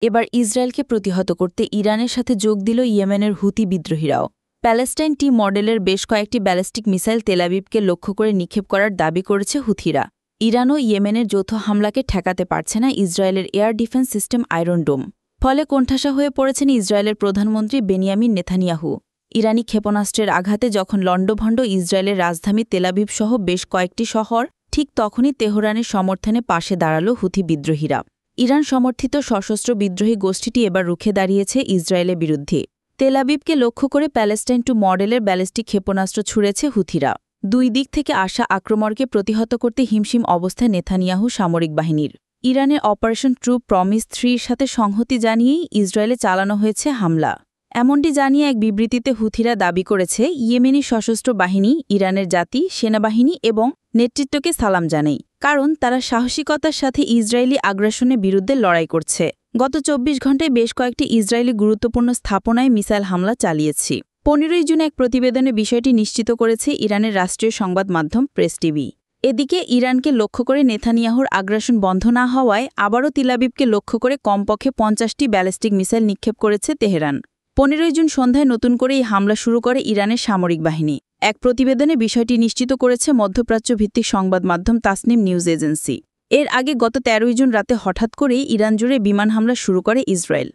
এবার ইসরায়েলকে প্রতিহত করতে ইরানের সাথে যোগ দিল ইয়েমেনের হুতি বিদ্রোহীরাও। প্যালেস্টাইন টি মডেলের বেশ কয়েকটি ব্যালিস্টিক মিসাইল তেলাবিবকে লক্ষ্য করে নিক্ষেপ করার দাবি করেছে হুথিরা। ইরানও ইয়েমেনের যৌথ হামলাকে ঠেকাতে পারছে না ইসরায়েলের এয়ার ডিফেন্স সিস্টেম আয়রন ডোম। ফলে কোণঠাসা হয়ে পড়েছেন ইসরায়েলের প্রধানমন্ত্রী বেনিয়ামিন নেতানিয়াহু। ইরানি ক্ষেপণাস্ত্রের আঘাতে যখন লণ্ডভণ্ড ইসরায়েলের রাজধানী তেলাবিব সহ বেশ কয়েকটি শহর, ঠিক তখনই তেহরানের সমর্থনে পাশে দাঁড়াল হুথি বিদ্রোহীরা। ইরান সমর্থিত সশস্ত্র বিদ্রোহী গোষ্ঠীটি এবার রুখে দাঁড়িয়েছে ইসরায়েলের বিরুদ্ধে। তেলাবিবকে লক্ষ্য করে প্যালেস্টাইন টু মডেলের ব্যালিস্টিক ক্ষেপণাস্ত্র ছুড়েছে হুথিরা। দুই দিক থেকে আসা আক্রমণকে প্রতিহত করতে হিমশিম অবস্থায় নেতানিয়াহু সামরিক বাহিনীর। ইরানের অপারেশন ট্রু প্রমিস 3-র সাথে সংহতি জানিয়েই ইসরায়েলে চালানো হয়েছে হামলা। এমনটি জানিয়ে এক বিবৃতিতে হুথিরা দাবি করেছে, ইয়েমেনি সশস্ত্র বাহিনী ইরানের জাতি, সেনাবাহিনী এবং নেতৃত্বকে সালাম জানায়, কারণ তারা সাহসিকতার সাথে ইসরায়েলি আগ্রাসনের বিরুদ্ধে লড়াই করছে। গত 24 ঘণ্টায় বেশ কয়েকটি ইসরায়েলি গুরুত্বপূর্ণ স্থাপনায় মিসাইল হামলা চালিয়েছি। 15ই জুন এক প্রতিবেদনে বিষয়টি নিশ্চিত করেছে ইরানের রাষ্ট্রীয় সংবাদ মাধ্যম প্রেস টিভি। এদিকে ইরানকে লক্ষ্য করে নেতানিয়াহুর আগ্রাসন বন্ধ না হওয়ায় আবারও তেলাবিবকে লক্ষ্য করে কমপক্ষে 50টি ব্যালিস্টিক মিসাইল নিক্ষেপ করেছে তেহরান। 15ই জুন সন্ধ্যায় নতুন করে এই হামলা শুরু করে ইরানের সামরিক বাহিনী। এক প্রতিবেদনে বিষয়টি নিশ্চিত করেছে মধ্যপ্রাচ্য ভিত্তিক সংবাদ মাধ্যম তাসনিম নিউজ এজেন্সি। এর আগে গত 13ই জুন রাতে হঠাৎ করেই ইরান জুড়ে বিমান হামলা শুরু করে ইসরায়েল।